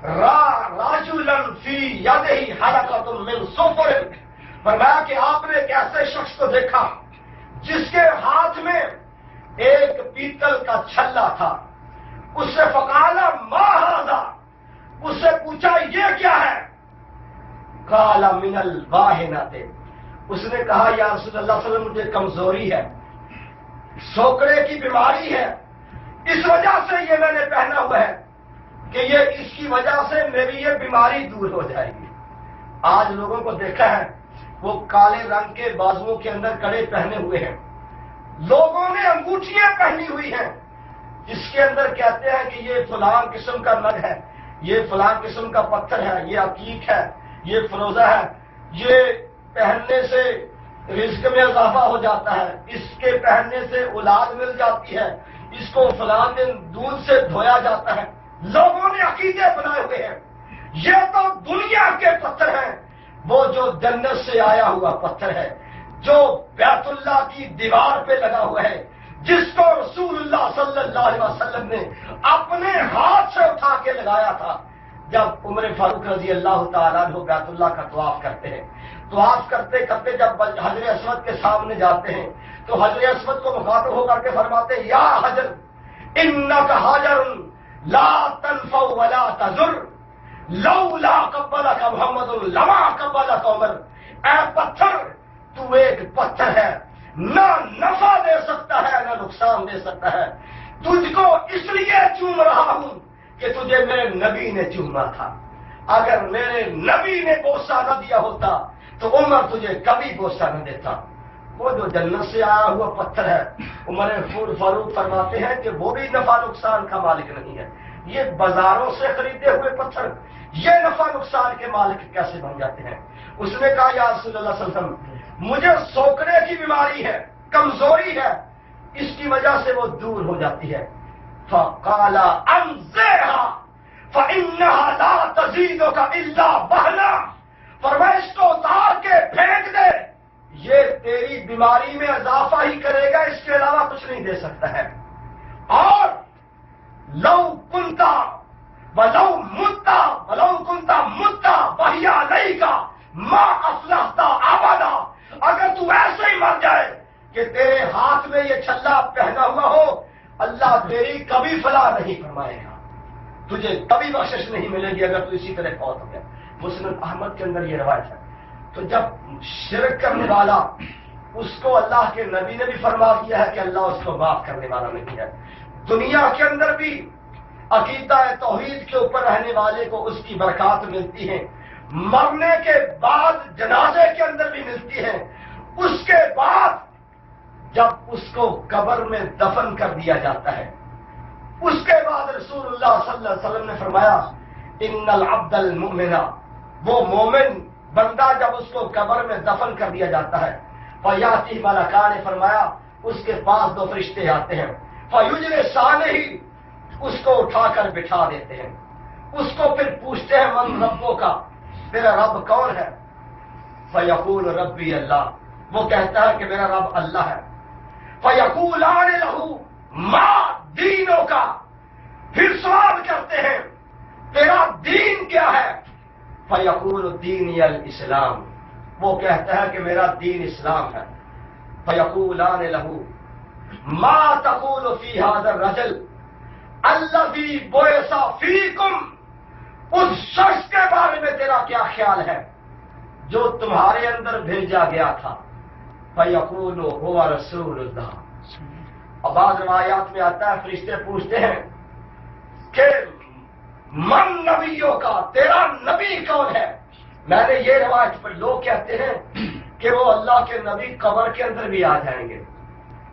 راجلن فی یدہ حلقۃ من صفر، فرمایا کہ آپ نے ایک ایسے شخص کو دیکھا جس کے ہاتھ میں ایک پیتل کا چھلا تھا. اس سے فقال ما ھذا، اس سے پوچھا یہ کیا ہے؟ قال من الواہنۃ، اس نے کہا یا رسول اللہ صلی اللہ علیہ وسلم مجھے کمزوری ہے، سوکڑے کی بیماری ہے، اس وجہ سے یہ میں نے پہنا ہوا ہے کہ یہ اس کی وجہ سے میری یہ بیماری دور ہو جائے گی. آج لوگوں کو دیکھا ہے وہ کالے رنگ کے بازوؤں کے اندر کڑے پہنے ہوئے ہیں، لوگوں نے انگوٹھیاں پہنی ہوئی ہیں جس کے اندر کہتے ہیں کہ یہ فلاں قسم کا نگ ہے، یہ فلاں قسم کا پتھر ہے، یہ عقیق ہے، یہ فروزہ ہے، یہ پہننے سے رزق میں اضافہ ہو جاتا ہے، اس کے پہننے سے اولاد مل جاتی ہے، اس کو فلاں دن دودھ سے دھویا جاتا ہے. لوگوں نے عقیدے بنائے ہوئے ہیں. یہ تو دنیا کے پتھر ہیں، وہ جو جنت سے آیا ہوا پتھر ہے، جو بیت اللہ کی دیوار پہ لگا ہوا ہے، جس کو رسول اللہ صلی اللہ علیہ وسلم نے اپنے ہاتھ سے اٹھا کے لگایا تھا. جب عمر فاروق رضی اللہ تعالیٰ عنہ بیت اللہ کا طواف کرتے ہیں، طواف کرتے کرتے جب حجر اسود کے سامنے جاتے ہیں تو حجر اسود کو مخاطب ہو کر کے فرماتے ہیں یا حجر انک حجر لا تنفع ولا تضر لولا قبلک محمد لما قبلک عمر. اے پتھر، تو ایک پتھر ہے، نہ نفع دے سکتا ہے نہ نقصان دے سکتا ہے. تجھ کو اس لیے چوم رہا ہوں کہ تجھے میرے نبی نے چوما تھا. اگر میرے نبی نے بوسہ نہ دیا ہوتا تو عمر تجھے کبھی بوسہ نہ دیتا. وہ جو جنت سے آیا ہوا پتھر ہے، عمر فاروق فرماتے ہیں کہ وہ بھی نفع نقصان کا مالک نہیں ہے. یہ بازاروں سے خریدے ہوئے پتھر یہ نفع نقصان کے مالک کیسے بن جاتے ہیں؟ اس نے کہا یا رسول اللہ صلی اللہ علیہ وسلم مجھے سوکڑے کی بیماری ہے، کمزوری ہے، اس کی وجہ سے وہ دور ہو جاتی ہے. فقال انزعها فانها لا تزيدك الا وهنا، فرمایا اس کو اتار کے پھینک دے، یہ تیری بیماری میں اضافہ ہی کرے گا، اس کے علاوہ کچھ نہیں دے سکتا ہے. اور لو کنتا ولو متا ولو کنتا متا وہی علیک ما افلحت ابدا، اگر تو ایسے ہی مر جائے کہ تیرے ہاتھ میں یہ چھلا پہنا ہوا ہو، اللہ تیری کبھی فلاح نہیں فرمائے گا، تجھے کبھی بخشش نہیں ملے گی اگر تو اسی طرح فوت ہو گیا. مسلم احمد کے اندر یہ روایت ہے. تو جب شرک کرنے والا، اس کو اللہ کے نبی نے بھی فرما دیا ہے کہ اللہ اس کو معاف کرنے والا نہیں ہے. دنیا کے اندر بھی عقیدہ توحید کے اوپر رہنے والے کو اس کی برکات ملتی ہیں، مرنے کے بعد جنازے کے اندر بھی ملتی ہیں. اس کے بعد جب اس کو قبر میں دفن کر دیا جاتا ہے، اس کے بعد رسول اللہ صلی اللہ علیہ وسلم نے فرمایا ان العبد المؤمن، وہ مومن بندہ جب اس کو قبر میں دفن کر دیا جاتا ہے، فیاتی ملکان، فرمایا اس کے پاس دو فرشتے آتے ہیں، فیجلسانہ، اس کو اٹھا کر بٹھا دیتے ہیں. اس کو پھر پوچھتے ہیں من ربوں کا، تیرا رب کون ہے؟ فیقول ربی اللہ، وہ کہتا ہے کہ میرا رب اللہ ہے. فیقولان لہ ما دینوں کا، پھر سوال کرتے ہیں تیرا دین کیا ہے؟ فیقول دینی الاسلام، وہ کہتا ہے کہ میرا دین اسلام ہے. فیقولان لہ ما تقول فی ھذا الرجل الذی بعث فیکم، اس شخص کے بارے میں تیرا کیا خیال ہے جو تمہارے اندر بھیجا گیا تھا؟ فیقول هو رسول اللہ. اور بعض روایات میں آتا ہے فرشتے پوچھتے ہیں کہ من نبیوں کا، تیرا نبی کون ہے؟ میں نے یہ روایت پر لوگ کہتے ہیں کہ وہ اللہ کے نبی قبر کے اندر بھی آ جائیں گے،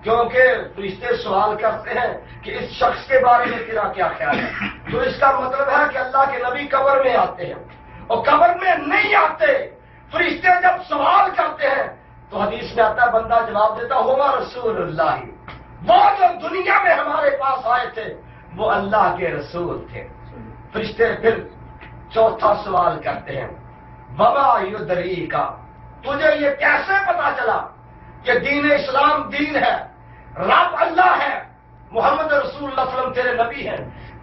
کیونکہ فرشتے سوال کرتے ہیں کہ اس شخص کے بارے میں تیرا کیا خیال ہے. تو اس کا مطلب ہے کہ اللہ کے نبی قبر میں آتے ہیں، اور قبر میں نہیں آتے. فرشتے جب سوال کرتے ہیں تو حدیث میں آتا ہے بندہ جواب دیتا ہوا رسول اللہ، وہ جو دنیا میں ہمارے پاس آئے تھے وہ اللہ کے رسول تھے. فرشتے پھر چوتھا سوال کرتے ہیں وما یدریک، تجھے یہ کیسے پتا چلا کہ دین اسلام دین ہے، رب اللہ ہے، محمد رسول اللہ صلی اللہ علیہ وسلم تیرے نبی ہیں،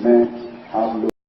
میں آپ لوگ